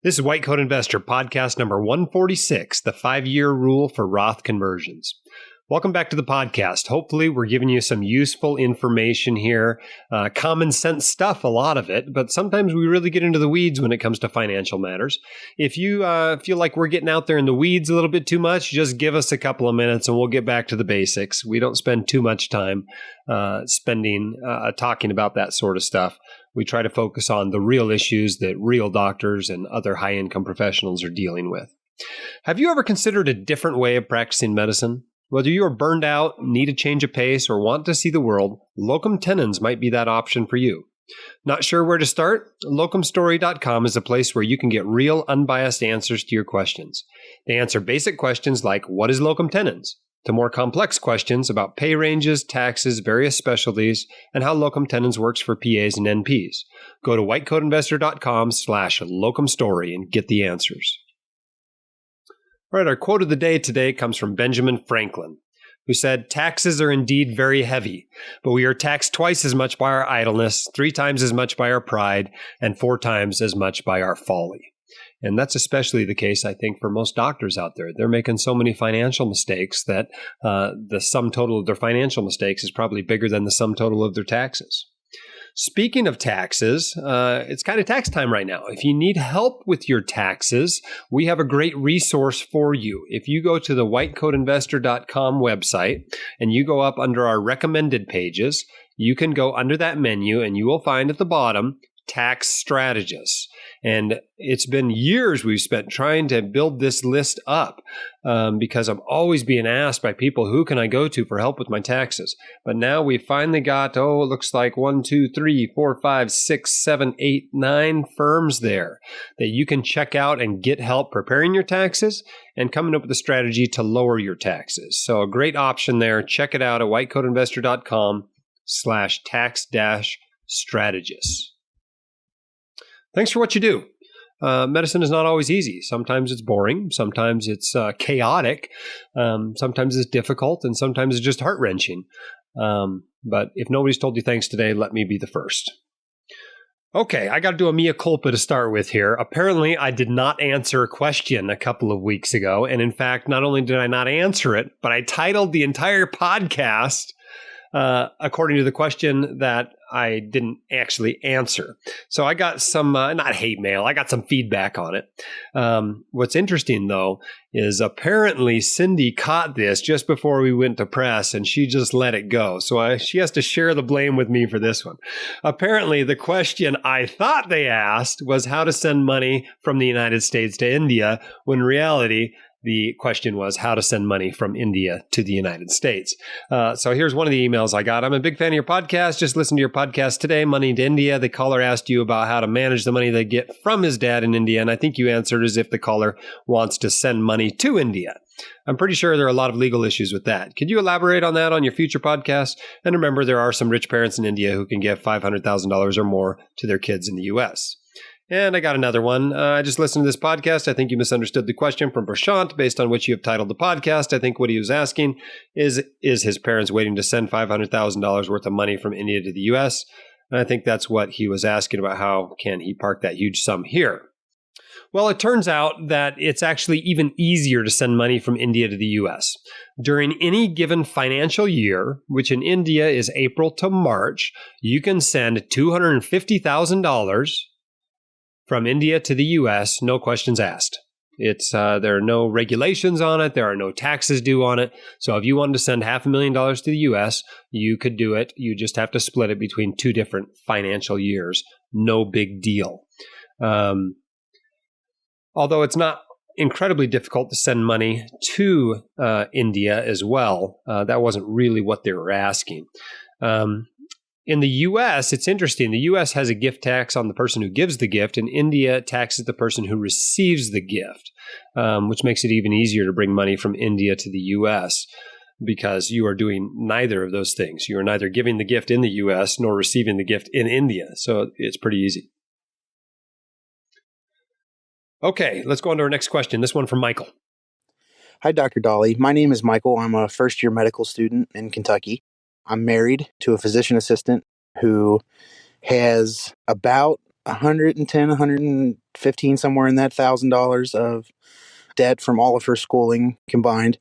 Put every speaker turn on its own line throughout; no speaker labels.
This is White Coat Investor, podcast number 146, the 5-year rule for Roth conversions. Welcome back to the podcast. Hopefully, we're giving you some useful information here, common sense stuff, a lot of it, but sometimes we really get into the weeds when it comes to financial matters. If you feel like we're getting out there in the weeds a little bit too much, just give us a couple of minutes and we'll get back to the basics. We don't spend too much time talking about that sort of stuff. We try to focus on the real issues that real doctors and other high-income professionals are dealing with. Have you ever considered a different way of practicing medicine? Whether you are burned out, need a change of pace, or want to see the world, locum tenens might be that option for you. Not sure where to start? Locumstory.com is a place where you can get real, unbiased answers to your questions. They answer basic questions like, what is locum tenens? To more complex questions about pay ranges, taxes, various specialties, and how locum tenens works for PAs and NPs. Go to whitecoatinvestor.com/locumstory and get the answers. All right, our quote of the day today comes from Benjamin Franklin, who said, "Taxes are indeed very heavy, but we are taxed twice as much by our idleness, 3 times as much by our pride, and 4 times as much by our folly." And that's especially the case, I think, for most doctors out there. They're making so many financial mistakes that the sum total of their financial mistakes is probably bigger than the sum total of their taxes. Speaking of taxes, it's kind of tax time right now. If you need help with your taxes, we have a great resource for you. If you go to the whitecoatinvestor.com website and you go up under our recommended pages, you can go under that menu and you will find at the bottom tax strategists. And it's been years we've spent trying to build this list up because I'm always being asked by people, who can I go to for help with my taxes? But now we finally got, it looks like 1, 2, 3, 4, 5, 6, 7, 8, 9 firms there that you can check out and get help preparing your taxes and coming up with a strategy to lower your taxes. So a great option there. Check it out at whitecoatinvestor.com/tax-strategists. Thanks for what you do. Medicine is not always easy. Sometimes it's boring. Sometimes it's chaotic. Sometimes it's difficult. And sometimes it's just heart-wrenching. But if nobody's told you thanks today, let me be the first. Okay, I got to do a mea culpa to start with here. Apparently, I did not answer a question a couple of weeks ago. And in fact, not only did I not answer it, but I titled the entire podcast according to the question that I didn't actually answer. So I got some, not hate mail, I got some feedback on it. What's interesting, though, is apparently Cindy caught this just before we went to press, and she just let it go. So she has to share the blame with me for this one. Apparently, the question I thought they asked was how to send money from the United States to India, when in reality, the question was how to send money from India to the United States. So here's one of the emails I got. I'm a big fan of your podcast. Just listened to your podcast today, Money to India. The caller asked you about how to manage the money they get from his dad in India. And I think you answered as if the caller wants to send money to India. I'm pretty sure there are a lot of legal issues with that. Could you elaborate on that on your future podcast? And remember, there are some rich parents in India who can give $500,000 or more to their kids in the U.S. And I got another one. I just listened to this podcast. I think you misunderstood the question from Prashant based on which you have titled the podcast. I think what he was asking is his parents waiting to send $500,000 worth of money from India to the U.S.? And I think that's what he was asking about. How can he park that huge sum here? Well, it turns out that it's actually even easier to send money from India to the U.S. During any given financial year, which in India is April to March, you can send $250,000 from India to the U.S., no questions asked. There are no regulations on it. There are no taxes due on it. So if you wanted to send $500,000 to the U.S., you could do it. You just have to split it between 2 different financial years. No big deal. Although it's not incredibly difficult to send money to India as well. That wasn't really what they were asking. In the U.S., it's interesting. The U.S. has a gift tax on the person who gives the gift, and India taxes the person who receives the gift, which makes it even easier to bring money from India to the U.S. because you are doing neither of those things. You are neither giving the gift in the U.S. nor receiving the gift in India. So it's pretty easy. Okay, let's go on to our next question. This one from Michael.
Hi, Dr. Dolly. My name is Michael. I'm a first-year medical student in Kentucky. I'm married to a physician assistant who has about 110, 115, somewhere in that $1,000 of debt from all of her schooling combined.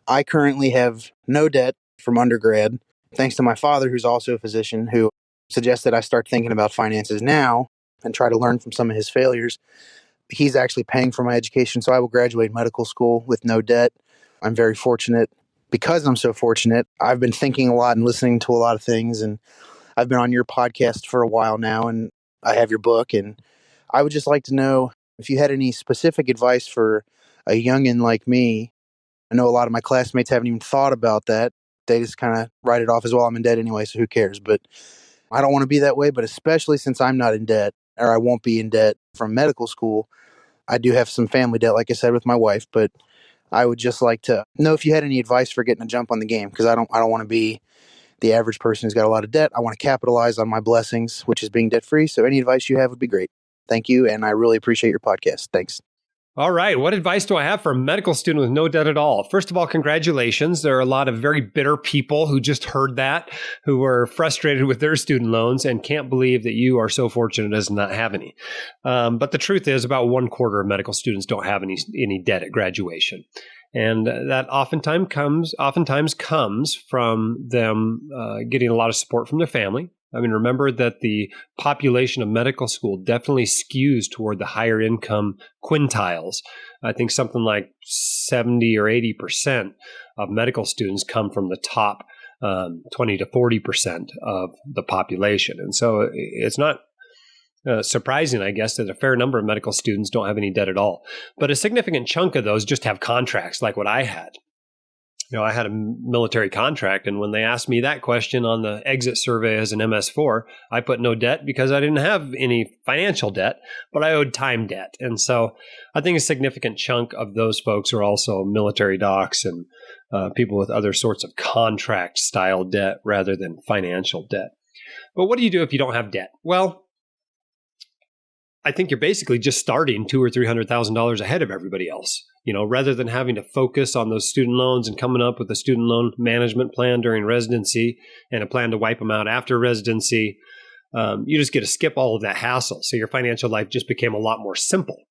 I currently have no debt from undergrad, thanks to my father, who's also a physician, who suggested I start thinking about finances now and try to learn from some of his failures. He's actually paying for my education, so I will graduate medical school with no debt. I'm very fortunate. Because I'm so fortunate, I've been thinking a lot and listening to a lot of things, and I've been on your podcast for a while now, and I have your book, and I would just like to know if you had any specific advice for a youngin' like me. I know a lot of my classmates haven't even thought about that. They just kind of write it off as, well, I'm in debt anyway, so who cares? But I don't want to be that way, but especially since I'm not in debt, or I won't be in debt from medical school. I do have some family debt, like I said, with my wife, but I would just like to know if you had any advice for getting a jump on the game, because I don't want to be the average person who's got a lot of debt. I want to capitalize on my blessings, which is being debt free. So any advice you have would be great. Thank you. And I really appreciate your podcast. Thanks.
All right. What advice do I have for a medical student with no debt at all? First of all, congratulations. There are a lot of very bitter people who just heard that, who are frustrated with their student loans and can't believe that you are so fortunate as to not have any. But the truth is about 1/4 of medical students don't have any debt at graduation. And that oftentimes comes from them getting a lot of support from their family. I mean, remember that the population of medical school definitely skews toward the higher income quintiles. I think something like 70 or 80% of medical students come from the top 20 to 40% of the population. And so it's not surprising, I guess, that a fair number of medical students don't have any debt at all. But a significant chunk of those just have contracts like what I had. I had a military contract, and when they asked me that question on the exit survey as an MS4, I put no debt because I didn't have any financial debt, but I owed time debt. And so I think a significant chunk of those folks are also military docs and people with other sorts of contract style debt rather than financial debt. But what do you do if you don't have debt? Well, I think you're basically just starting $200,000 or $300,000 ahead of everybody else. Rather than having to focus on those student loans and coming up with a student loan management plan during residency and a plan to wipe them out after residency, you just get to skip all of that hassle. So your financial life just became a lot more simple.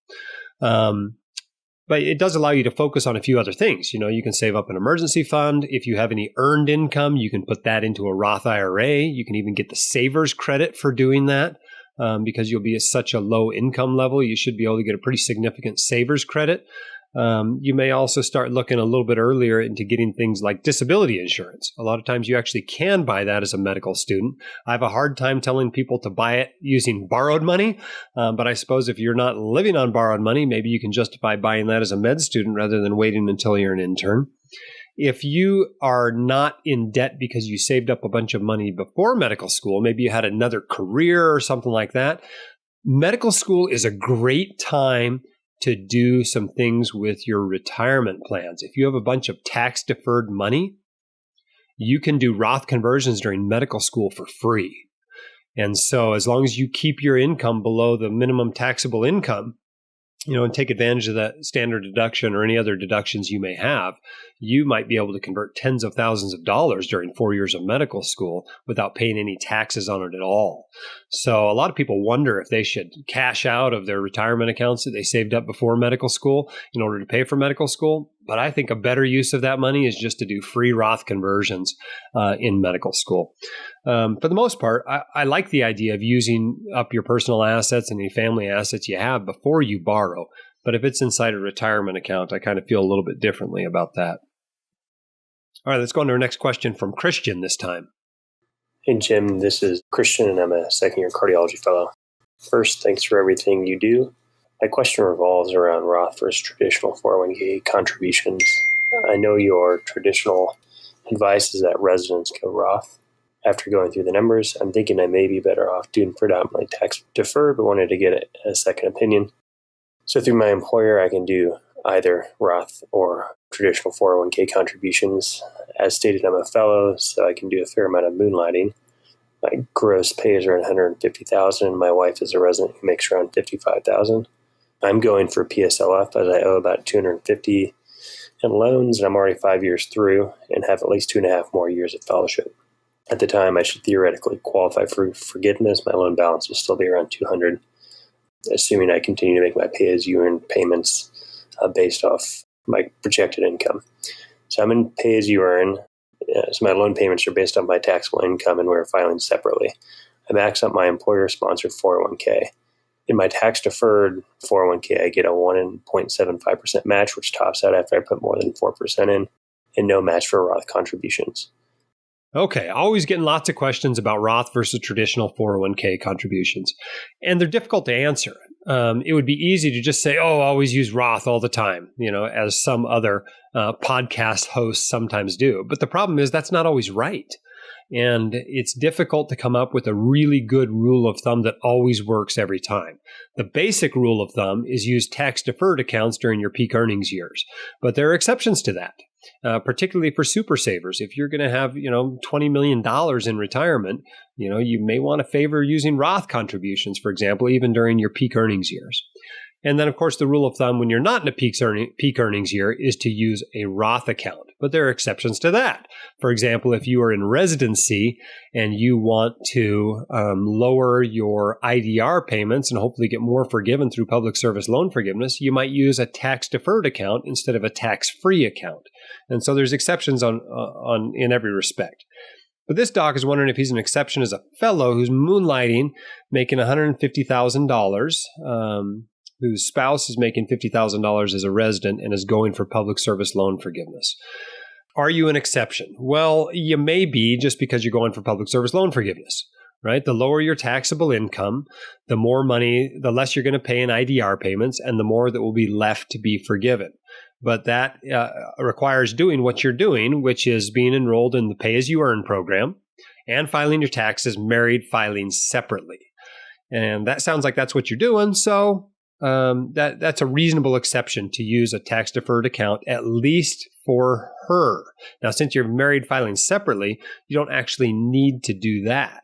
But it does allow you to focus on a few other things. You can save up an emergency fund. If you have any earned income, you can put that into a Roth IRA. You can even get the savers credit for doing that. Because you'll be at such a low income level, you should be able to get a pretty significant savers credit. You may also start looking a little bit earlier into getting things like disability insurance. A lot of times you actually can buy that as a medical student. I have a hard time telling people to buy it using borrowed money, but I suppose if you're not living on borrowed money, maybe you can justify buying that as a med student rather than waiting until you're an intern. If you are not in debt because you saved up a bunch of money before medical school, maybe you had another career or something like that, medical school is a great time to do some things with your retirement plans. If you have a bunch of tax deferred money, you can do Roth conversions during medical school for free. And so as long as you keep your income below the minimum taxable income, and take advantage of that standard deduction or any other deductions you may have, you might be able to convert tens of thousands of dollars during 4 years of medical school without paying any taxes on it at all. So a lot of people wonder if they should cash out of their retirement accounts that they saved up before medical school in order to pay for medical school. But I think a better use of that money is just to do free Roth conversions in medical school. For the most part, I like the idea of using up your personal assets and any family assets you have before you borrow. But if it's inside a retirement account, I kind of feel a little bit differently about that. All right, let's go on to our next question from Christian this time.
Hey, Jim, this is Christian, and I'm a second-year cardiology fellow. First, thanks for everything you do. My question revolves around Roth versus traditional 401k contributions. I know your traditional advice is that residents go Roth. After going through the numbers, I'm thinking I may be better off doing predominantly tax deferred, but wanted to get a second opinion. So through my employer, I can do either Roth or traditional 401k contributions. As stated, I'm a fellow, so I can do a fair amount of moonlighting. My gross pay is around $150,000. My wife is a resident who makes around $55,000. I'm going for PSLF as I owe about $250 in loans, and I'm already 5 years through and have at least 2.5 more years of fellowship. At the time, I should theoretically qualify for forgiveness. My loan balance will still be around $200. assuming I continue to make my pay-as-you-earn payments based off my projected income. So I'm in pay-as-you-earn. So my loan payments are based on my taxable income, and we're filing separately. I max out my employer-sponsored 401k. In my tax-deferred 401k, I get a 1.75% match, which tops out after I put more than 4% in, and no match for Roth contributions.
Okay, always getting lots of questions about Roth versus traditional 401k contributions, and they're difficult to answer. It would be easy to just say, always use Roth all the time, as some other podcast hosts sometimes do. But the problem is that's not always right. And it's difficult to come up with a really good rule of thumb that always works every time. The basic rule of thumb is use tax-deferred accounts during your peak earnings years. But there are exceptions to that, particularly for super savers. If you're going to have, $20 million in retirement, you may want to favor using Roth contributions, for example, even during your peak earnings years. And then, of course, the rule of thumb when you're not in a peak earnings year is to use a Roth account. But there are exceptions to that. For example, if you are in residency and you want to lower your IDR payments and hopefully get more forgiven through public service loan forgiveness, you might use a tax-deferred account instead of a tax-free account. And so there's exceptions in every respect. But this doc is wondering if he's an exception as a fellow who's moonlighting, making $150,000, whose spouse is making $50,000 as a resident and is going for public service loan forgiveness. Are you an exception? Well, you may be just because you're going for public service loan forgiveness, right? The lower your taxable income, the more money, the less you're going to pay in IDR payments, and the more that will be left to be forgiven. But that requires doing what you're doing, which is being enrolled in the pay-as-you-earn program and filing your taxes, married filing separately. And that sounds like that's what you're doing. So that's a reasonable exception to use a tax-deferred account, at least for her. Now, since you're married filing separately, you don't actually need to do that.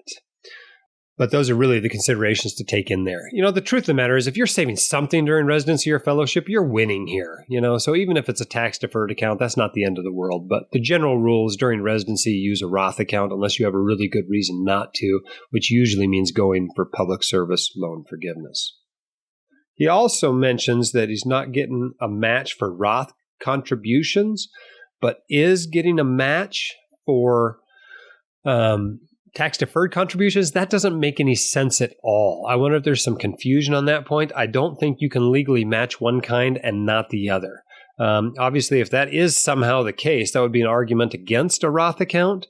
But those are really the considerations to take in there. The truth of the matter is if you're saving something during residency or fellowship, you're winning here. So even if it's a tax-deferred account, that's not the end of the world. But the general rule is during residency, use a Roth account unless you have a really good reason not to, which usually means going for public service loan forgiveness. He also mentions that he's not getting a match for Roth contributions, but is getting a match for tax-deferred contributions. That doesn't make any sense at all. I wonder if there's some confusion on that point. I don't think you can legally match one kind and not the other. Obviously, if that is somehow the case, that would be an argument against a Roth account.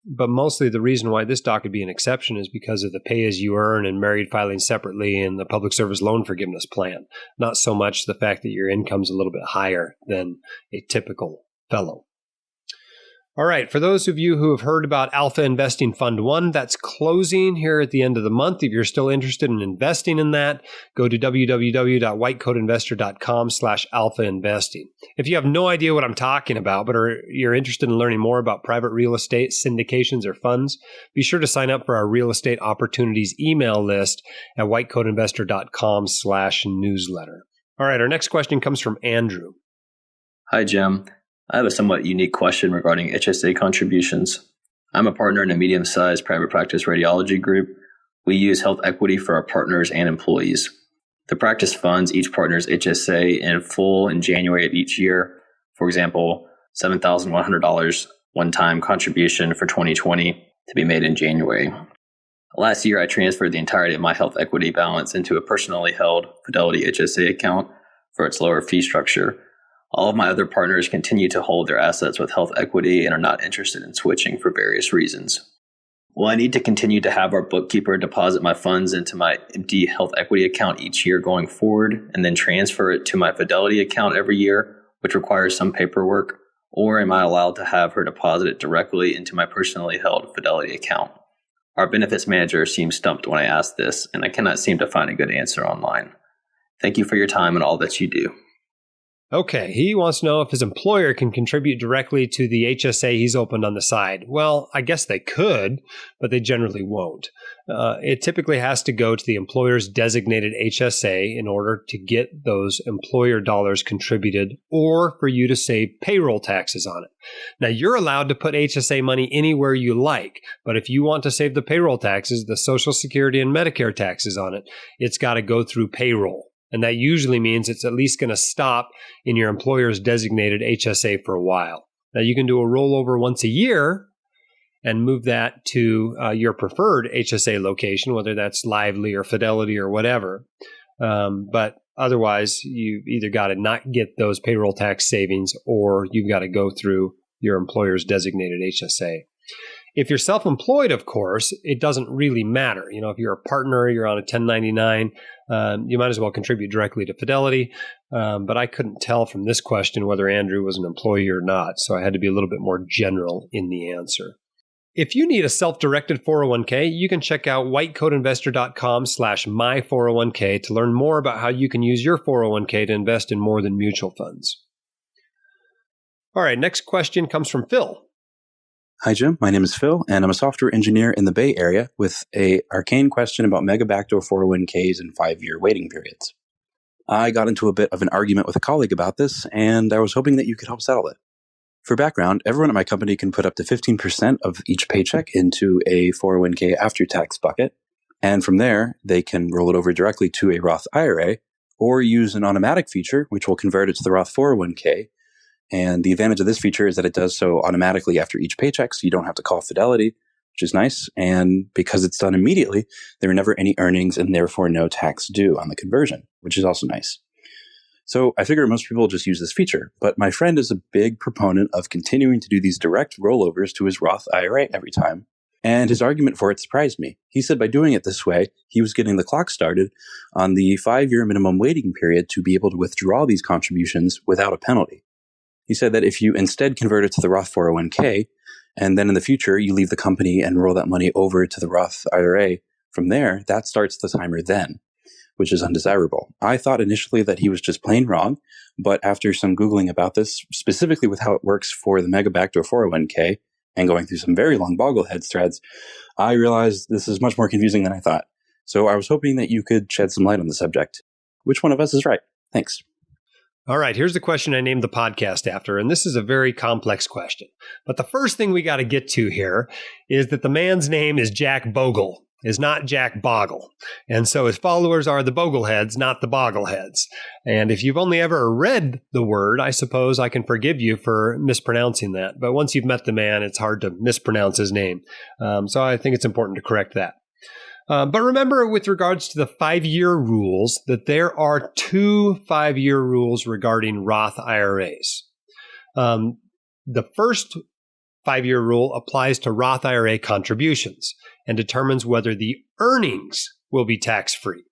But mostly the reason why this doc would be an exception is because of the pay-as-you-earn and married filing separately in the public service loan forgiveness plan. Not so much the fact that your income's a little bit higher than a typical fellow. All right, for those of you who have heard about Alpha Investing Fund 1, that's closing here at the end of the month. If you're still interested in investing in that, go to www.whitecoatinvestor.com/alphainvesting. If you have no idea what I'm talking about, but you're interested in learning more about private real estate, syndications, or funds, be sure to sign up for our real estate opportunities email list at whitecoatinvestor.com/newsletter. All right, our next question comes from Andrew.
Hi, Jim. I have a somewhat unique question regarding HSA contributions. I'm a partner in a medium-sized private practice radiology group. We use health equity for our partners and employees. The practice funds each partner's HSA in full in January of each year. For example, $7,100 one-time contribution for 2020 to be made in January. Last year, I transferred the entirety of my health equity balance into a personally held Fidelity HSA account for its lower fee structure. All of my other partners continue to hold their assets with health equity and are not interested in switching for various reasons. Will I need to continue to have our bookkeeper deposit my funds into my empty health equity account each year going forward and then transfer it to my Fidelity account every year, which requires some paperwork? Or am I allowed to have her deposit it directly into my personally held Fidelity account? Our benefits manager seems stumped when I ask this, and I cannot seem to find a good answer online. Thank you for your time and all that you do.
Okay, he wants to know if his employer can contribute directly to the HSA he's opened on the side. Well, I guess they could, but they generally won't. It typically has to go to the employer's designated HSA in order to get those employer dollars contributed or for you to save payroll taxes on it. Now, you're allowed to put HSA money anywhere you like, but if you want to save the payroll taxes, the Social Security and Medicare taxes on it, it's got to go through payroll. And that usually means it's at least going to stop in your employer's designated HSA for a while. Now, you can do a rollover once a year and move that to your preferred HSA location, whether that's Lively or Fidelity or whatever. But otherwise, you've either got to not get those payroll tax savings or you've got to go through your employer's designated HSA. If you're self-employed, of course, it doesn't really matter. You know, if you're a partner, you're on a 1099, you might as well contribute directly to Fidelity. But I couldn't tell from this question whether Andrew was an employee or not, so I had to be a little bit more general in the answer. If you need a self-directed 401k, you can check out whitecoatinvestor.com/my401k to learn more about how you can use your 401k to invest in more than mutual funds. All right, next question comes from Phil.
Hi, Jim. My name is Phil, and I'm a software engineer in the Bay Area with an arcane question about mega backdoor 401ks and 5-year waiting periods. I got into a bit of an argument with a colleague about this, and I was hoping that you could help settle it. For background, everyone at my company can put up to 15% of each paycheck into a 401k after-tax bucket, and from there, they can roll it over directly to a Roth IRA or use an automatic feature, which will convert it to the Roth 401k. And the advantage of this feature is that it does so automatically after each paycheck, so you don't have to call Fidelity, which is nice. And because it's done immediately, there are never any earnings and therefore no tax due on the conversion, which is also nice. So I figure most people just use this feature, but my friend is a big proponent of continuing to do these direct rollovers to his Roth IRA every time. And his argument for it surprised me. He said by doing it this way, he was getting the clock started on the 5-year minimum waiting period to be able to withdraw these contributions without a penalty. He said that if you instead convert it to the Roth 401k, and then in the future you leave the company and roll that money over to the Roth IRA from there, that starts the timer then, which is undesirable. I thought initially that he was just plain wrong, but after some Googling about this, specifically with how it works for the mega backdoor 401k, and going through some very long Boggleheads threads, I realized this is much more confusing than I thought. So I was hoping that you could shed some light on the subject. Which one of us is right? Thanks.
All right, here's the question I named the podcast after, and this is a very complex question. But the first thing we got to get to here is that the man's name is Jack Bogle, is not Jack Boggle. And so his followers are the Bogleheads, not the Boggleheads. And if you've only ever read the word, I suppose I can forgive you for mispronouncing that. But once you've met the man, it's hard to mispronounce his name. So I think it's important to correct that. But remember, with regards to the 5-year rules, that there are 2 5-year rules regarding Roth IRAs. The first 5-year rule applies to Roth IRA contributions and determines whether the earnings will be tax-free.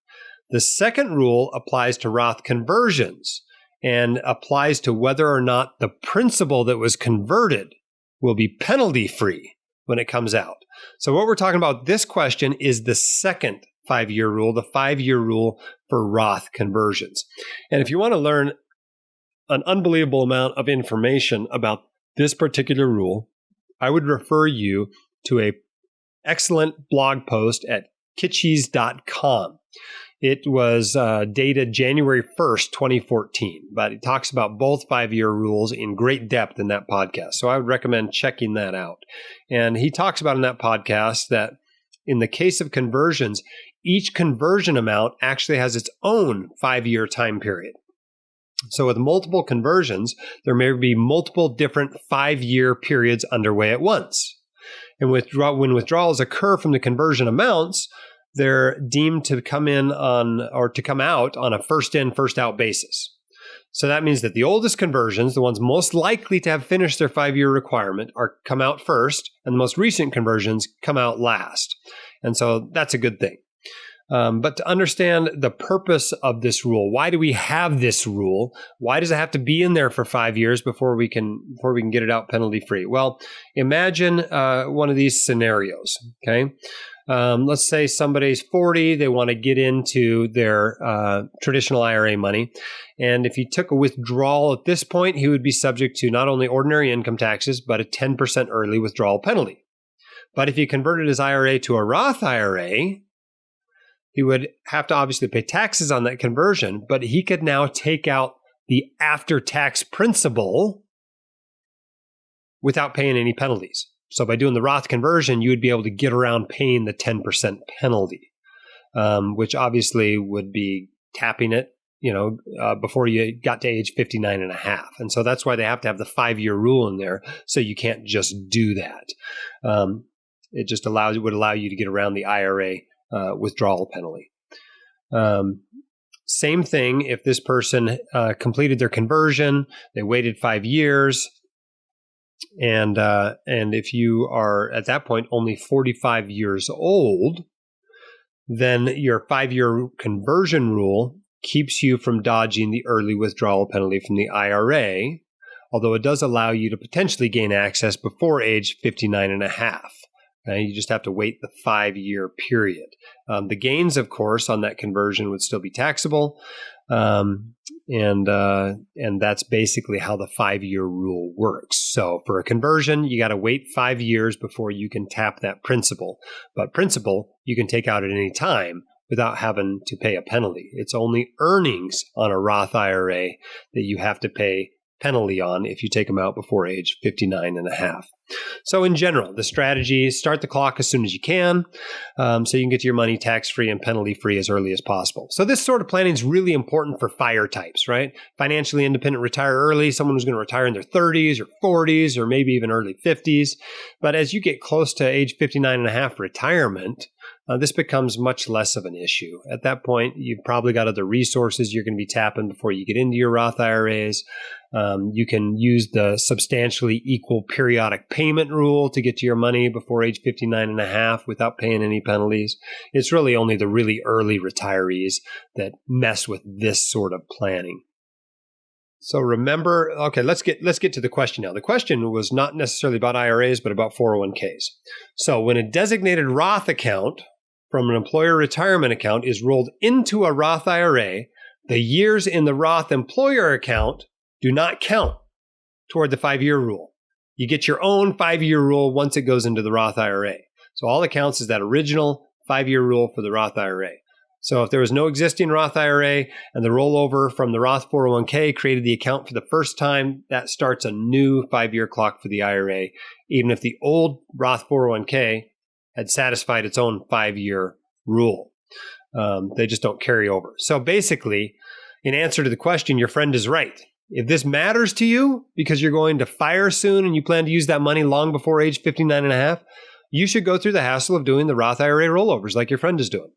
The second rule applies to Roth conversions and applies to whether or not the principal that was converted will be penalty-free when it comes out. So what we're talking about this question is the second 5-year rule, the 5-year rule for Roth conversions. And if you want to learn an unbelievable amount of information about this particular rule, I would refer you to an excellent blog post at kitschys.com. It was dated January 1st, 2014, but it talks about both 5-year rules in great depth in that podcast. So I would recommend checking that out. And he talks about in that podcast that in the case of conversions, each conversion amount actually has its own 5-year time period. So with multiple conversions, there may be multiple different 5-year periods underway at once. And when withdrawals occur from the conversion amounts, they're deemed to come in on or to come out on a first in, first out basis. So that means that the oldest conversions, the ones most likely to have finished their 5-year requirement, come out first, and the most recent conversions come out last. And so that's a good thing. But to understand the purpose of this rule, why do we have this rule? Why does it have to be in there for 5 years before we can get it out penalty free? Well, imagine one of these scenarios. Okay, Let's say somebody's 40, they want to get into their traditional IRA money. And if he took a withdrawal at this point, he would be subject to not only ordinary income taxes, but a 10% early withdrawal penalty. But if he converted his IRA to a Roth IRA, he would have to obviously pay taxes on that conversion, but he could now take out the after-tax principal without paying any penalties. So by doing the Roth conversion, you would be able to get around paying the 10% penalty, which obviously would be tapping it, before you got to age 59 and a half. And so that's why they have to have the 5-year rule in there. So you can't just do that. It just would allow you to get around the IRA withdrawal penalty. Same thing if this person completed their conversion, they waited 5 years, and if you are at that point only 45 years old, then your 5-year conversion rule keeps you from dodging the early withdrawal penalty from the IRA, although it does allow you to potentially gain access before age 59 and a half. Okay? You just have to wait the 5-year period. The gains, of course, on that conversion would still be taxable. And that's basically how the 5-year rule works. So for a conversion, you got to wait 5 years before you can tap that principal. But principal, you can take out at any time without having to pay a penalty. It's only earnings on a Roth IRA that you have to pay penalty on if you take them out before age 59 and a half. So in general, the strategy is start the clock as soon as you can, so you can get your money tax-free and penalty-free as early as possible. So this sort of planning is really important for FIRE types, right? Financially independent, retire early, someone who's going to retire in their 30s or 40s or maybe even early 50s. But as you get close to age 59 and a half retirement, this becomes much less of an issue. At that point, you've probably got other resources you're going to be tapping before you get into your Roth IRAs. You can use the substantially equal periodic payment rule to get to your money before age 59 and a half without paying any penalties. It's really only the really early retirees that mess with this sort of planning. So remember, okay, let's get to the question now. The question was not necessarily about IRAs, but about 401ks. So when a designated Roth account from an employer retirement account is rolled into a Roth IRA, the years in the Roth employer account do not count toward the 5-year rule. You get your own 5-year rule once it goes into the Roth IRA. So all that counts is that original 5-year rule for the Roth IRA. So if there was no existing Roth IRA and the rollover from the Roth 401k created the account for the first time, that starts a new 5-year clock for the IRA, even if the old Roth 401k had satisfied its own 5-year rule. They just don't carry over. So basically, in answer to the question, your friend is right. If this matters to you because you're going to FIRE soon and you plan to use that money long before age 59 and a half, you should go through the hassle of doing the Roth IRA rollovers like your friend is doing.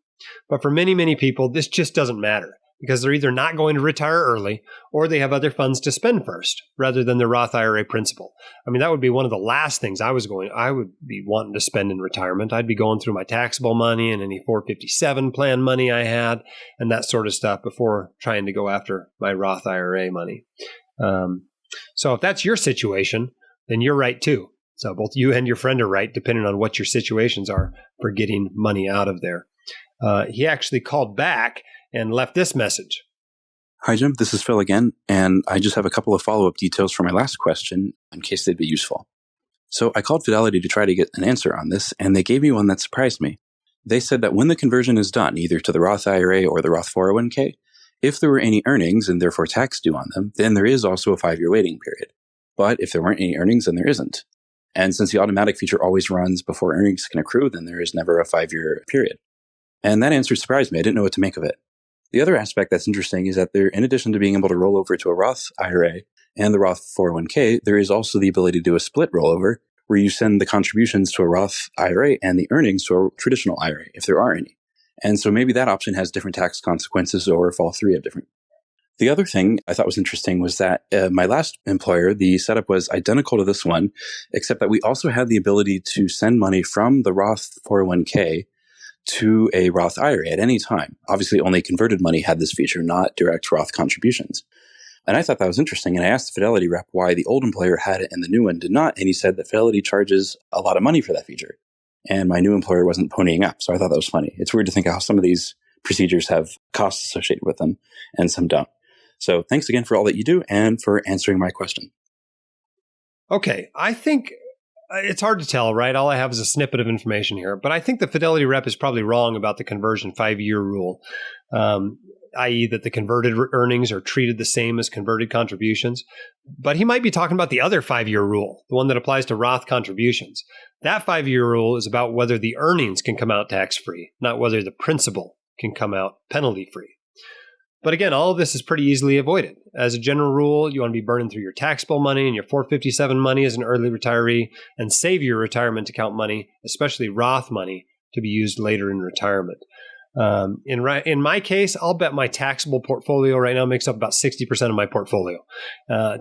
But for many, many people, this just doesn't matter because they're either not going to retire early or they have other funds to spend first rather than their Roth IRA principal. I mean, that would be one of the last things I would be wanting to spend in retirement. I'd be going through my taxable money and any 457 plan money I had and that sort of stuff before trying to go after my Roth IRA money. So if that's your situation, then you're right too. So both you and your friend are right, depending on what your situations are for getting money out of there. He actually called back and left this message.
Hi, Jim. This is Phil again, and I just have a couple of follow-up details for my last question in case they'd be useful. So I called Fidelity to try to get an answer on this, and they gave me one that surprised me. They said that when the conversion is done, either to the Roth IRA or the Roth 401k, if there were any earnings and therefore tax due on them, then there is also a 5-year waiting period. But if there weren't any earnings, then there isn't. And since the automatic feature always runs before earnings can accrue, then there is never a 5-year period. And that answer surprised me. I didn't know what to make of it. The other aspect that's interesting is that there, in addition to being able to roll over to a Roth IRA and the Roth 401k, there is also the ability to do a split rollover where you send the contributions to a Roth IRA and the earnings to a traditional IRA, if there are any. And so maybe that option has different tax consequences, or if all three have different. The other thing I thought was interesting was that my last employer, the setup was identical to this one, except that we also had the ability to send money from the Roth 401k to a Roth IRA at any time. Obviously, only converted money had this feature, not direct Roth contributions. And I thought that was interesting. And I asked the Fidelity rep why the old employer had it and the new one did not. And he said that Fidelity charges a lot of money for that feature. and my new employer wasn't ponying up. So I thought that was funny. It's weird to think how some of these procedures have costs associated with them and some don't. So thanks again for all that you do and for answering my question.
Okay, I think it's hard to tell, right? All I have is a snippet of information here, but I think the Fidelity rep is probably wrong about the conversion 5-year rule, i.e. that the converted earnings are treated the same as converted contributions. But he might be talking about the other 5-year rule, the one that applies to Roth contributions. That 5-year rule is about whether the earnings can come out tax-free, not whether the principal can come out penalty-free. But again, all of this is pretty easily avoided. As a general rule, you want to be burning through your taxable money and your 457 money as an early retiree and save your retirement account money, especially Roth money, to be used later in retirement. In my case, I'll bet my taxable portfolio right now makes up about 60% of my portfolio.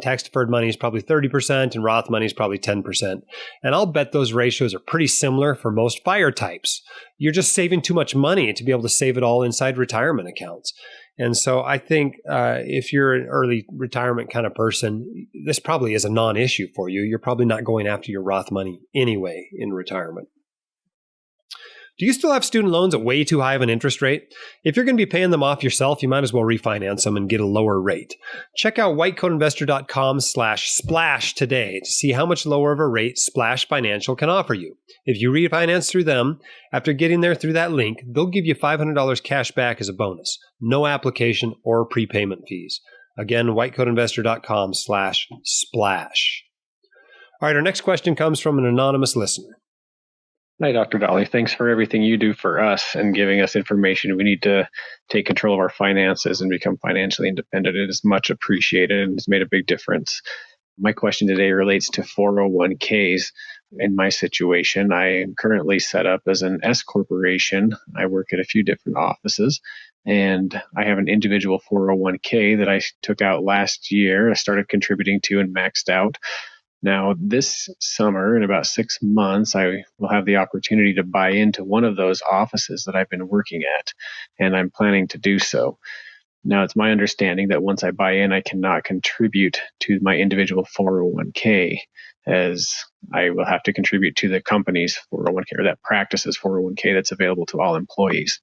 Tax-deferred money is probably 30% and Roth money is probably 10%. And I'll bet those ratios are pretty similar for most FIRE types. You're just saving too much money to be able to save it all inside retirement accounts. And so I think if you're an early retirement kind of person, this probably is a non-issue for you. You're probably not going after your Roth money anyway in retirement. Do you still have student loans at way too high of an interest rate? If you're going to be paying them off yourself, you might as well refinance them and get a lower rate. Check out whitecoatinvestor.com/splash today to see how much lower of a rate Splash Financial can offer you. If you refinance through them, after getting there through that link, they'll give you $500 cash back as a bonus. No application or prepayment fees. Again, whitecoatinvestor.com/splash. All right, our next question comes from an anonymous listener.
Hi, Dr. Dolly. Thanks for everything you do for us and giving us information. We need to take control of our finances and become financially independent. It is much appreciated and has made a big difference. My question today relates to 401ks. In my situation, I am currently set up as an S corporation. I work at a few different offices, and I have an individual 401k that I took out last year. I started contributing to and maxed out. Now, this summer, in about 6 months, I will have the opportunity to buy into one of those offices that I've been working at, and I'm planning to do so. Now, it's my understanding that once I buy in, I cannot contribute to my individual 401k, as I will have to contribute to the company's 401k, or that practice's 401k that's available to all employees.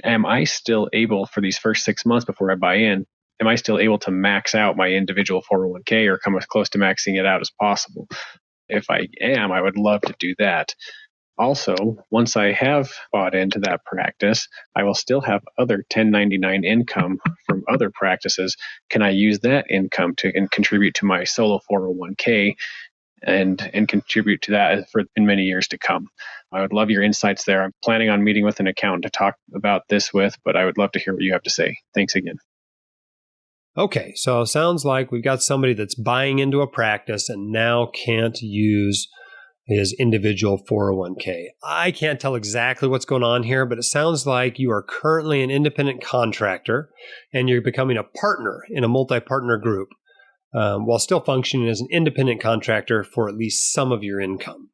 Am I still able, for these first 6 months before I buy in, am I still able to max out my individual 401k or come as close to maxing it out as possible? If I am, I would love to do that. Also, once I have bought into that practice, I will still have other 1099 income from other practices. Can I use that income to contribute to my solo 401k and contribute to that in many years to come? I would love your insights there. I'm planning on meeting with an accountant to talk about this with, but I would love to hear what you have to say. Thanks again.
Okay, so it sounds like we've got somebody that's buying into a practice and now can't use his individual 401k. I can't tell exactly what's going on here, but it sounds like you are currently an independent contractor and you're becoming a partner in a multi-partner group while still functioning as an independent contractor for at least some of your income.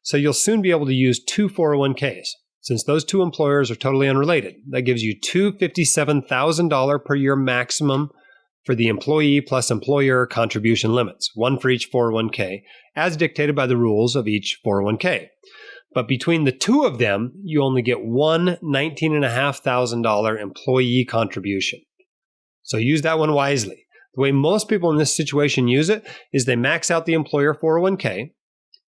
So you'll soon be able to use 2 401ks. Since those 2 employers are totally unrelated, that gives you 2 $57,000 per year maximum for the employee plus employer contribution limits, one for each 401k, as dictated by the rules of each 401k. But between the 2 of them, you only get one $19,500 employee contribution. So use that one wisely. The way most people in this situation use it is they max out the employer 401k,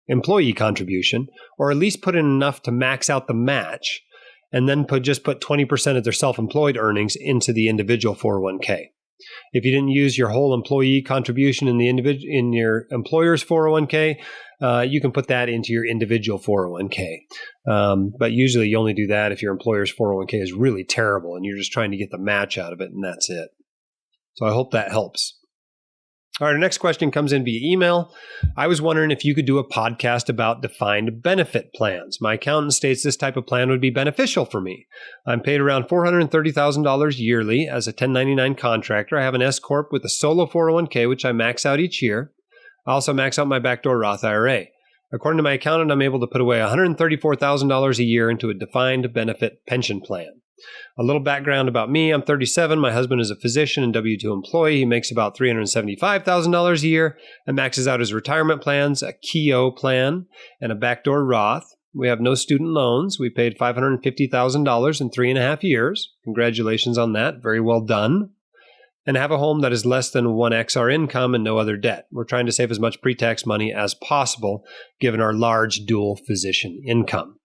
employee contribution, or at least put in enough to max out the match, and then just put 20% of their self-employed earnings into the individual 401k. If you didn't use your whole employee contribution in your employer's 401k, you can put that into your individual 401k. But usually you only do that if your employer's 401k is really terrible and you're just trying to get the match out of it, and that's it. So I hope that helps. All right, our next question comes in via email. I was wondering if you could do a podcast about defined benefit plans. My accountant states this type of plan would be beneficial for me. I'm paid around $430,000 yearly as a 1099 contractor. I have an S Corp with a solo 401k, which I max out each year. I also max out my backdoor Roth IRA. According to my accountant, I'm able to put away $134,000 a year into a defined benefit pension plan. A little background about me. I'm 37. My husband is a physician and W-2 employee. He makes about $375,000 a year and maxes out his retirement plans, a Keogh plan, and a backdoor Roth. We have no student loans. We paid $550,000 in 3.5 years. Congratulations on that. Very well done. And have a home that is less than 1x our income and no other debt. We're trying to save as much pre-tax money as possible given our large dual physician income.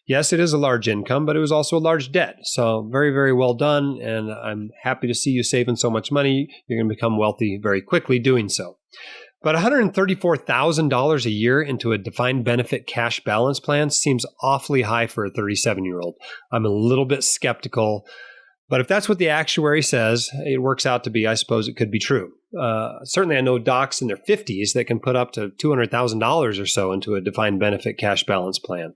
Yes, it is a large income, but it was also a large debt. So very, very well done. And I'm happy to see you saving so much money. You're going to become wealthy very quickly doing so. But $134,000 a year into a defined benefit cash balance plan seems awfully high for a 37-year-old. I'm a little bit skeptical. But if that's what the actuary says, it works out to be, I suppose it could be true. Certainly, I know docs in their 50s that can put up to $200,000 or so into a defined benefit cash balance plan.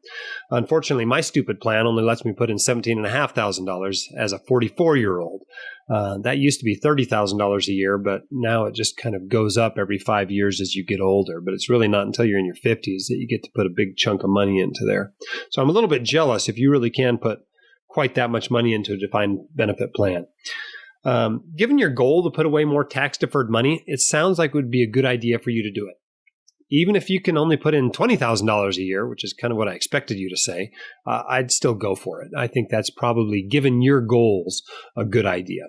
Unfortunately, my stupid plan only lets me put in $17,500 as a 44-year-old. That used to be $30,000 a year, but now it just kind of goes up every 5 years as you get older. But it's really not until you're in your 50s that you get to put a big chunk of money into there. So I'm a little bit jealous if you really can put quite that much money into a defined benefit plan. Given your goal to put away more tax-deferred money, it sounds like it would be a good idea for you to do it. Even if you can only put in $20,000 a year, which is kind of what I expected you to say, I'd still go for it. I think that's probably, given your goals, a good idea.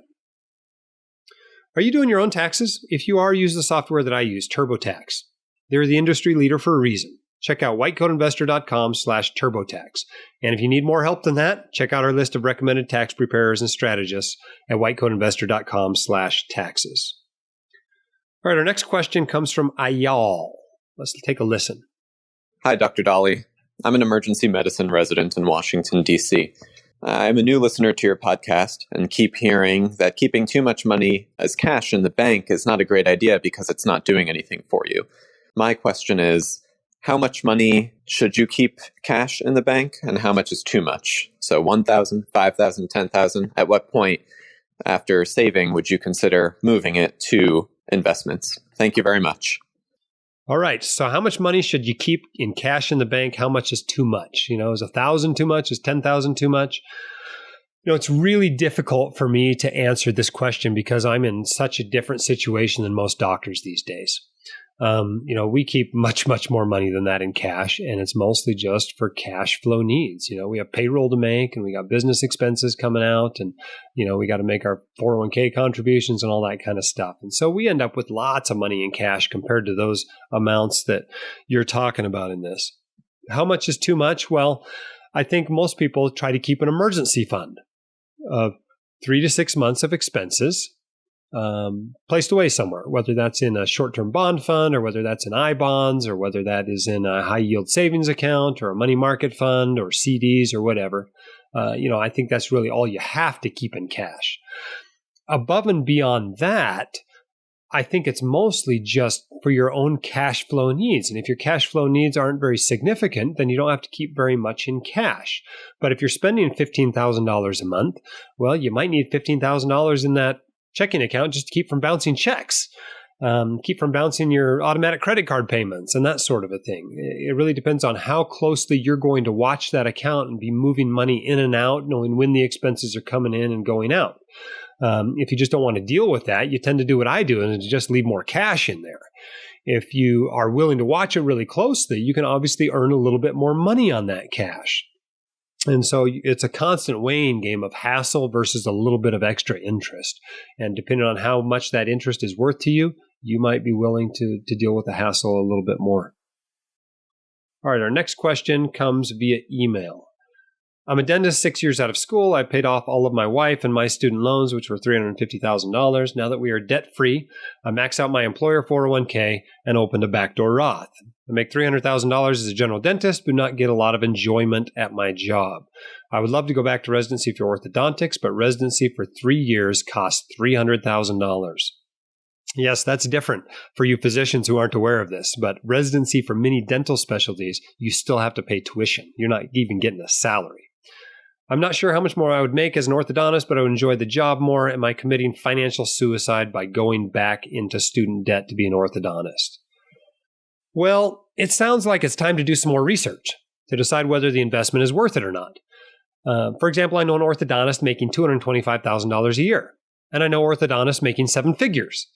Are you doing your own taxes? If you are, use the software that I use, TurboTax. They're the industry leader for a reason. Check out whitecoatinvestor.com/TurboTax. And if you need more help than that, check out our list of recommended tax preparers and strategists at whitecoatinvestor.com/taxes. All right, our next question comes from Ayal. Let's take a listen.
Hi, Dr. Dolly. I'm an emergency medicine resident in Washington, D.C. I'm a new listener to your podcast and keep hearing that keeping too much money as cash in the bank is not a great idea because it's not doing anything for you. My question is, how much money should you keep cash in the bank and how much is too much? So 1,000, 5,000, 10,000. At what point after saving would you consider moving it to investments? Thank you very much.
All right. So how much money should you keep in cash in the bank? How much is too much? Is 1,000 too much? Is 10,000 too much? It's really difficult for me to answer this question because I'm in such a different situation than most doctors these days. We keep much, much more money than that in cash, and it's mostly just for cash flow needs. We have payroll to make and we got business expenses coming out and, we got to make our 401k contributions and all that kind of stuff. And so we end up with lots of money in cash compared to those amounts that you're talking about in this. How much is too much? Well, I think most people try to keep an emergency fund of 3 to 6 months of expenses placed away somewhere, whether that's in a short-term bond fund or whether that's in I-bonds or whether that is in a high-yield savings account or a money market fund or CDs or whatever. I think that's really all you have to keep in cash. Above and beyond that, I think it's mostly just for your own cash flow needs. And if your cash flow needs aren't very significant, then you don't have to keep very much in cash. But if you're spending $15,000 a month, well, you might need $15,000 in that checking account just to keep from bouncing checks, keep from bouncing your automatic credit card payments and that sort of a thing. It really depends on how closely you're going to watch that account and be moving money in and out, knowing when the expenses are coming in and going out. If you just don't want to deal with that, you tend to do what I do and just leave more cash in there. If you are willing to watch it really closely, you can obviously earn a little bit more money on that cash. And so it's a constant weighing game of hassle versus a little bit of extra interest. And depending on how much that interest is worth to you, you might be willing to deal with the hassle a little bit more. All right, our next question comes via email. I'm a dentist 6 years out of school. I paid off all of my wife and my student loans, which were $350,000. Now that we are debt-free, I max out my employer 401k and opened a backdoor Roth. I make $300,000 as a general dentist, but not get a lot of enjoyment at my job. I would love to go back to residency for orthodontics, but residency for 3 years costs $300,000. Yes, that's different for you physicians who aren't aware of this, but residency for many dental specialties, you still have to pay tuition. You're not even getting a salary. I'm not sure how much more I would make as an orthodontist, but I would enjoy the job more. Am I committing financial suicide by going back into student debt to be an orthodontist? Well, it sounds like it's time to do some more research to decide whether the investment is worth it or not. For example, I know an orthodontist making $225,000 a year, and I know orthodontists making 7 figures.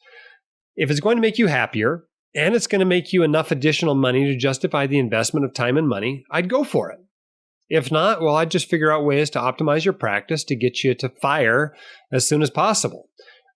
If it's going to make you happier, and it's going to make you enough additional money to justify the investment of time and money, I'd go for it. If not, well, I'd just figure out ways to optimize your practice to get you to fire as soon as possible.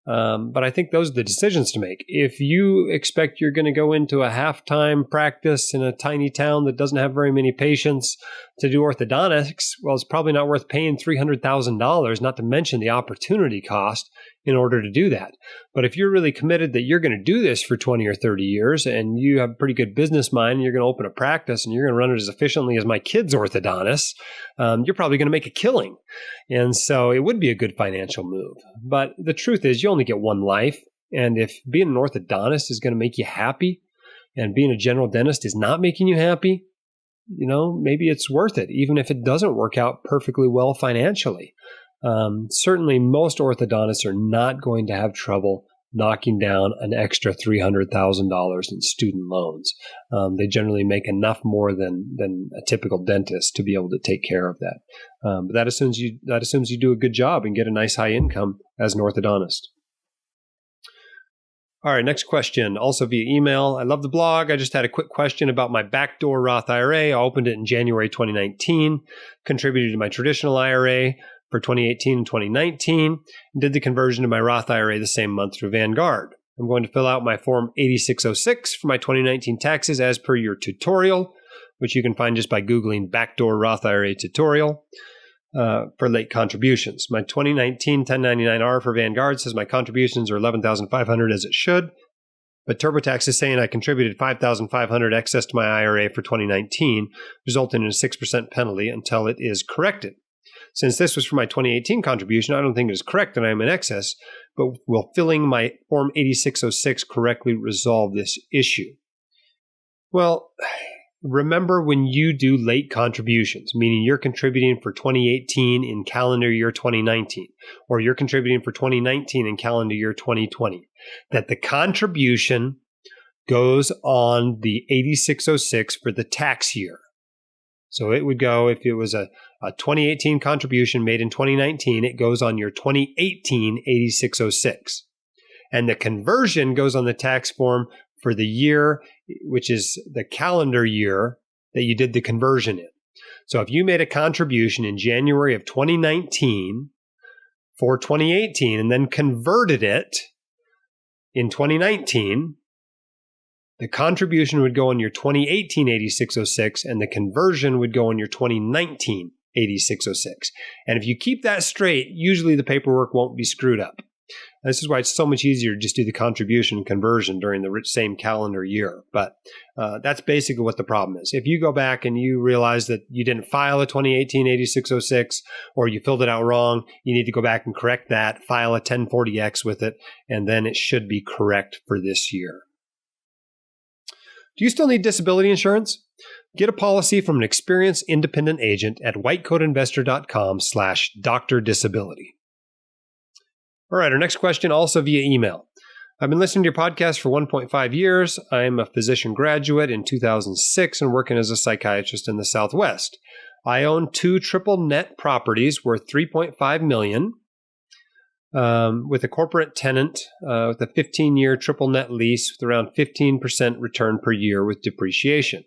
But I think those are the decisions to make. If you expect you're going to go into a half-time practice in a tiny town that doesn't have very many patients to do orthodontics, well, it's probably not worth paying $300,000, not to mention the opportunity cost in order to do that. But if you're really committed that you're going to do this for 20 or 30 years and you have a pretty good business mind and you're going to open a practice and you're going to run it as efficiently as my kid's orthodontist, you're probably going to make a killing. And so it would be a good financial move. But the truth is you only get one life. And if being an orthodontist is going to make you happy and being a general dentist is not making you happy, maybe it's worth it, even if it doesn't work out perfectly well financially. Certainly, most orthodontists are not going to have trouble knocking down an extra $300,000 in student loans. They generally make enough more than a typical dentist to be able to take care of that. But that assumes you do a good job and get a nice high income as an orthodontist. All right, next question, also via email. I love the blog. I just had a quick question about my backdoor Roth IRA. I opened it in January 2019, contributed to my traditional IRA for 2018 and 2019, and did the conversion to my Roth IRA the same month through Vanguard. I'm going to fill out my Form 8606 for my 2019 taxes as per your tutorial, which you can find just by Googling backdoor Roth IRA tutorial for late contributions. My 2019 1099-R for Vanguard says my contributions are $11,500 as it should, but TurboTax is saying I contributed $5,500 excess to my IRA for 2019, resulting in a 6% penalty until it is corrected. Since this was for my 2018 contribution, I don't think it is correct that I am in excess, but will filling my Form 8606 correctly resolve this issue? Well, remember when you do late contributions, meaning you're contributing for 2018 in calendar year 2019, or you're contributing for 2019 in calendar year 2020, that the contribution goes on the 8606 for the tax year. So it would go, if it was a 2018 contribution made in 2019, it goes on your 2018 8606. And the conversion goes on the tax form for the year, which is the calendar year that you did the conversion in. So if you made a contribution in January of 2019 for 2018 and then converted it in 2019, the contribution would go on your 2018 8606 and the conversion would go on your 2019 8606. And if you keep that straight, usually the paperwork won't be screwed up. This is why it's so much easier to just do the contribution conversion during the same calendar year. But that's basically what the problem is. If you go back and you realize that you didn't file a 2018 8606 or you filled it out wrong, you need to go back and correct that, file a 1040X with it, and then it should be correct for this year. Do you still need disability insurance? Get a policy from an experienced independent agent at whitecoatinvestor.com/doctordisability. All right, our next question also via email. I've been listening to your podcast for 1.5 years. I'm a physician graduate in 2006 and working as a psychiatrist in the Southwest. I own 2 triple net properties worth $3.5 million. With a corporate tenant with a 15-year triple net lease with around 15% return per year with depreciation.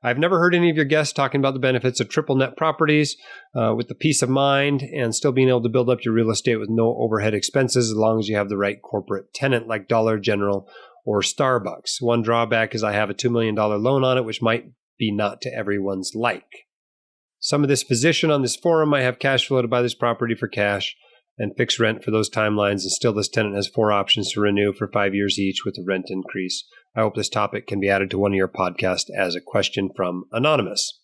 I've never heard any of your guests talking about the benefits of triple net properties with the peace of mind and still being able to build up your real estate with no overhead expenses as long as you have the right corporate tenant like Dollar General or Starbucks. One drawback is I have a $2 million loan on it, which might be not to everyone's like. Some of this physician on this forum might have cash flow to buy this property for cash and fix rent for those timelines, and still this tenant has 4 options to renew for 5 years each with a rent increase. I hope this topic can be added to one of your podcasts as a question from Anonymous.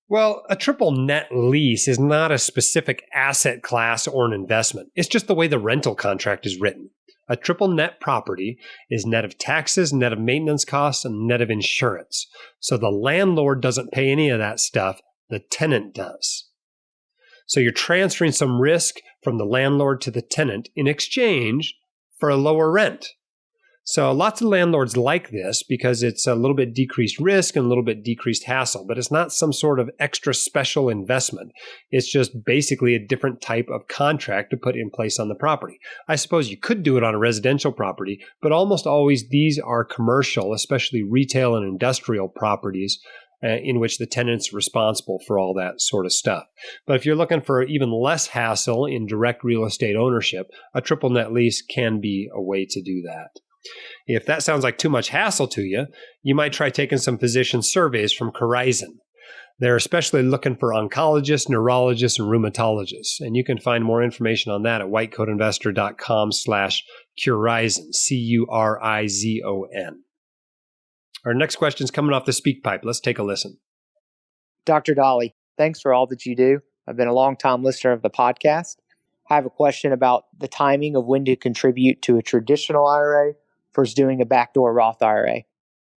Well, a triple net lease is not a specific asset class or an investment. It's just the way the rental contract is written. A triple net property is net of taxes, net of maintenance costs, and net of insurance. So the landlord doesn't pay any of that stuff. The tenant does. So you're transferring some risk from the landlord to the tenant in exchange for a lower rent. So lots of landlords like this because it's a little bit decreased risk and a little bit decreased hassle, but it's not some sort of extra special investment. It's just basically a different type of contract to put in place on the property. I suppose you could do it on a residential property, but almost always these are commercial, especially retail and industrial properties in which the tenant's responsible for all that sort of stuff. But if you're looking for even less hassle in direct real estate ownership, a triple net lease can be a way to do that. If that sounds like too much hassle to you, you might try taking some physician surveys from Corizon. They're especially looking for oncologists, neurologists, and rheumatologists. And you can find more information on that at whitecoatinvestor.com/Curizon, Curizon. Our next question is coming off the speak pipe. Let's take a listen.
Dr. Dolly, thanks for all that you do. I've been a long-time listener of the podcast. I have a question about the timing of when to contribute to a traditional IRA versus doing a backdoor Roth IRA.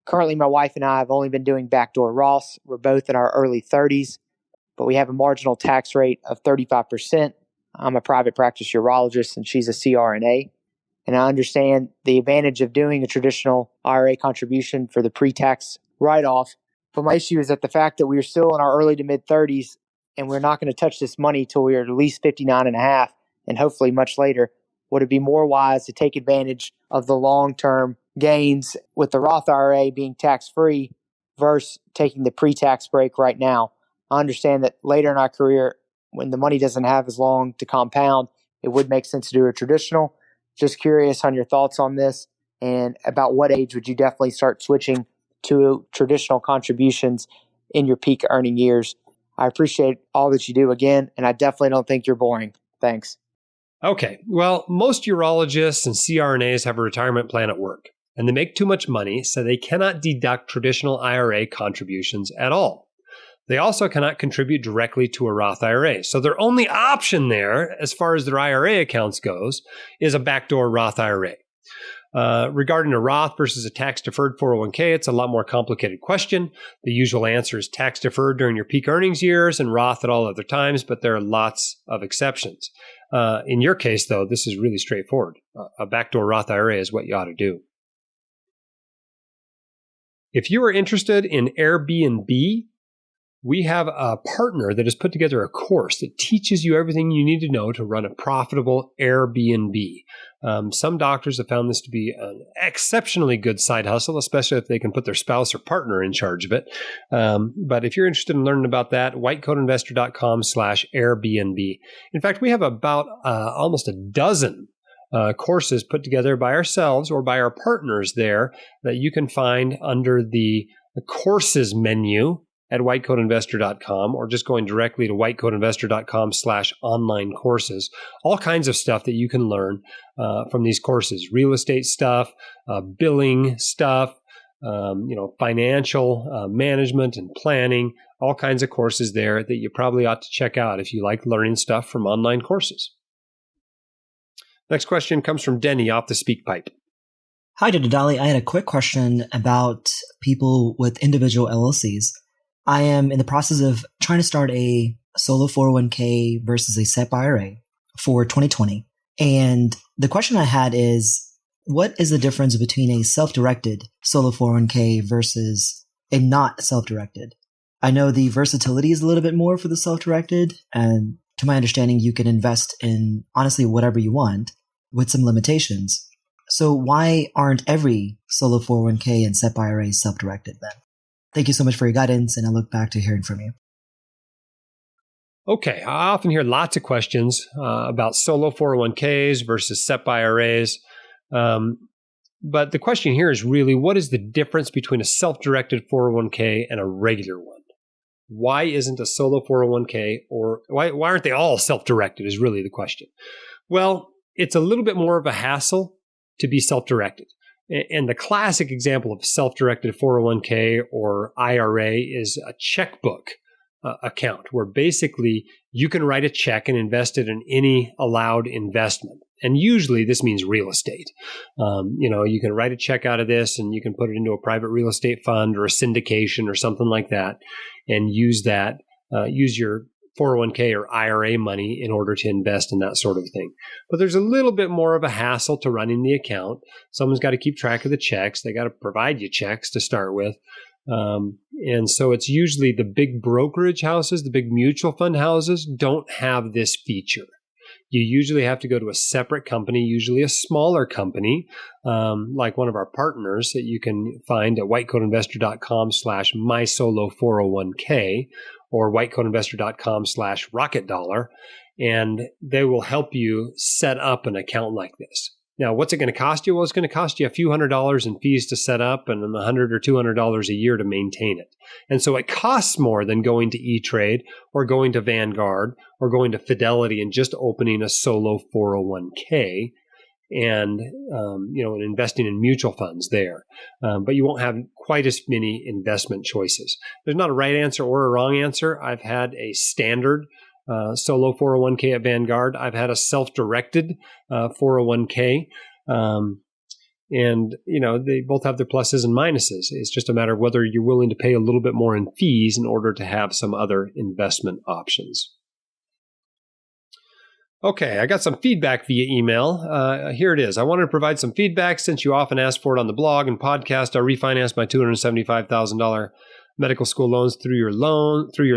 Currently, my wife and I have only been doing backdoor Roths. We're both in our early 30s, but we have a marginal tax rate of 35%. I'm a private practice urologist, and she's a CRNA. And I understand the advantage of doing a traditional IRA contribution for the pre-tax write-off. But my issue is that the fact that we're still in our early to mid-30s and we're not going to touch this money till we're at least 59 and a half, and hopefully much later, would it be more wise to take advantage of the long-term gains with the Roth IRA being tax-free versus taking the pre-tax break right now? I understand that later in our career, when the money doesn't have as long to compound, it would make sense to do a traditional. Just curious on your thoughts on this and about what age would you definitely start switching to traditional contributions in your peak earning years. I appreciate all that you do again, and I definitely don't think you're boring. Thanks.
Okay. Well, most urologists and CRNAs have a retirement plan at work, and they make too much money, so they cannot deduct traditional IRA contributions at all. They also cannot contribute directly to a Roth IRA. So their only option there, as far as their IRA accounts goes, is a backdoor Roth IRA. Regarding a Roth versus a tax-deferred 401k, it's a lot more complicated question. The usual answer is tax-deferred during your peak earnings years and Roth at all other times, but there are lots of exceptions. In your case, though, this is really straightforward. A backdoor Roth IRA is what you ought to do. If you are interested in Airbnb, we have a partner that has put together a course that teaches you everything you need to know to run a profitable Airbnb. Some doctors have found this to be an exceptionally good side hustle, especially if they can put their spouse or partner in charge of it. But if you're interested in learning about that, whitecoatinvestor.com/Airbnb. In fact, we have about almost a dozen courses put together by ourselves or by our partners there that you can find under the courses menu at whitecoatinvestor.com, or just going directly to whitecoatinvestor.com/online courses. All kinds of stuff that you can learn from these courses: real estate stuff, billing stuff, financial management and planning. All kinds of courses there that you probably ought to check out if you like learning stuff from online courses. Next question comes from Denny off the speak pipe.
Hi, Dr. Dolly. I had a quick question about people with individual LLCs. I am in the process of trying to start a solo 401k versus a SEP IRA for 2020. And the question I had is, what is the difference between a self-directed solo 401k versus a not self-directed? I know the versatility is a little bit more for the self-directed. And to my understanding, you can invest in honestly whatever you want with some limitations. So why aren't every solo 401k and SEP IRA self-directed then? Thank you so much for your guidance, and I look back to hearing from you.
Okay, I often hear lots of questions about solo 401ks versus SEP IRAs. But the question here is really, what is the difference between a self-directed 401k and a regular one? Why isn't a solo 401k, or why aren't they all self-directed is really the question. Well, it's a little bit more of a hassle to be self-directed. And the classic example of self-directed 401k or IRA is a checkbook account, where basically you can write a check and invest it in any allowed investment. And usually this means real estate. You can write a check out of this and you can put it into a private real estate fund or a syndication or something like that, and use your 401k or IRA money in order to invest in that sort of thing. But there's a little bit more of a hassle to running the account. Someone's got to keep track of the checks. They got to provide you checks to start with. And so it's usually the big brokerage houses, the big mutual fund houses don't have this feature. You usually have to go to a separate company, usually a smaller company, like one of our partners that you can find at whitecoatinvestor.com/mysolo401k or whitecoatinvestor.com/rocketdollar, and they will help you set up an account like this. Now, what's it going to cost you? Well, it's going to cost you a few $100s in fees to set up and then $100 or $200 a year to maintain it. And so it costs more than going to E-Trade or going to Vanguard or going to Fidelity and just opening a solo 401k and and investing in mutual funds there. But you won't have quite as many investment choices. There's not a right answer or a wrong answer. I've had a standard solo 401k at Vanguard. I've had a self-directed 401k. And, they both have their pluses and minuses. It's just a matter of whether you're willing to pay a little bit more in fees in order to have some other investment options. Okay, I got some feedback via email. Here it is. I wanted to provide some feedback since you often ask for it on the blog and podcast. I refinanced my $275,000 medical school loans through your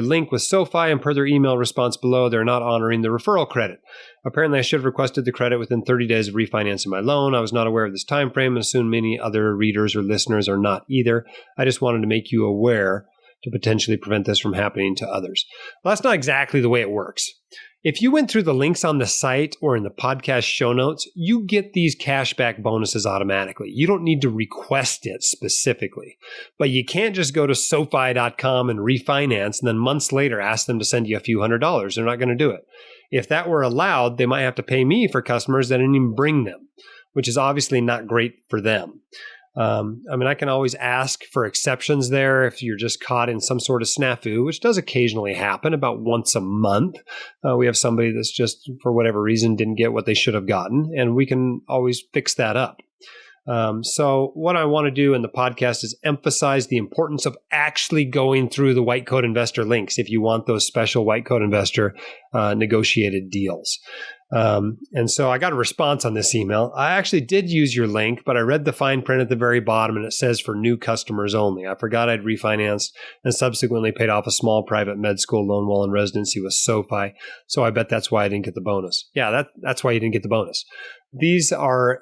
link with SoFi, and per their email response below, they're not honoring the referral credit. Apparently, I should have requested the credit within 30 days of refinancing my loan. I was not aware of this time frame and assume many other readers or listeners are not either. I just wanted to make you aware to potentially prevent this from happening to others. Well, that's not exactly the way it works. If you went through the links on the site or in the podcast show notes, you get these cashback bonuses automatically. You don't need to request it specifically. But you can't just go to SoFi.com and refinance and then months later ask them to send you a few $100s. They're not going to do it. If that were allowed, they might have to pay me for customers that didn't even bring them, which is obviously not great for them. I can always ask for exceptions there if you're just caught in some sort of snafu, which does occasionally happen about once a month. We have somebody that's just, for whatever reason, didn't get what they should have gotten, and we can always fix that up. So what I want to do in the podcast is emphasize the importance of actually going through the White Coat Investor links if you want those special White Coat Investor negotiated deals. And so I got a response on this email. I actually did use your link, but I read the fine print at the very bottom and it says for new customers only. I forgot I'd refinanced and subsequently paid off a small private med school loan while in residency with SoFi. So I bet that's why I didn't get the bonus. Yeah, that's why you didn't get the bonus. These are,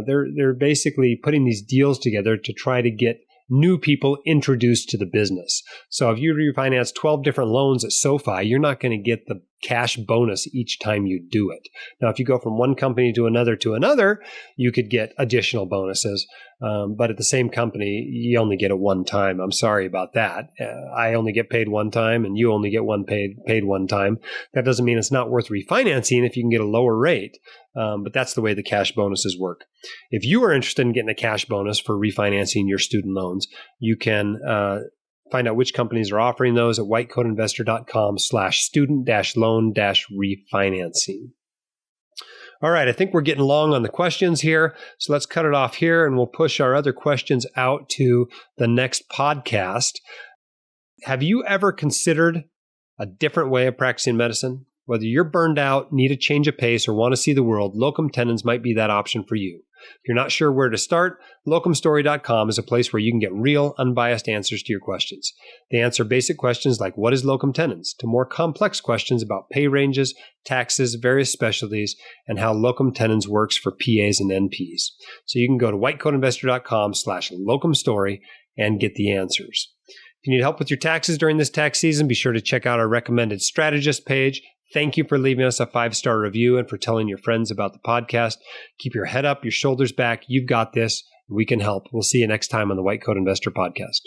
they're basically putting these deals together to try to get new people introduced to the business. So if you refinance 12 different loans at SoFi, you're not going to get the cash bonus each time you do it. Now, if you go from one company to another, you could get additional bonuses. But at the same company, you only get it one time. I'm sorry about that. I only get paid one time and you only get paid one time. That doesn't mean it's not worth refinancing if you can get a lower rate. But that's the way the cash bonuses work. If you are interested in getting a cash bonus for refinancing your student loans, you can find out which companies are offering those at whitecoatinvestor.com/student-loan-refinancing. All right, I think we're getting long on the questions here, so let's cut it off here and we'll push our other questions out to the next podcast. Have you ever considered a different way of practicing medicine? Whether you're burned out, need a change of pace, or want to see the world, locum tenens might be that option for you. If you're not sure where to start, locumstory.com is a place where you can get real, unbiased answers to your questions. They answer basic questions like what is locum tenens, to more complex questions about pay ranges, taxes, various specialties, and how locum tenens works for PAs and NPs. So you can go to whitecoatinvestor.com/locumstory and get the answers. If you need help with your taxes during this tax season, be sure to check out our recommended strategist page. Thank you for leaving us a 5-star review and for telling your friends about the podcast. Keep your head up, your shoulders back. You've got this. We can help. We'll see you next time on the White Coat Investor Podcast.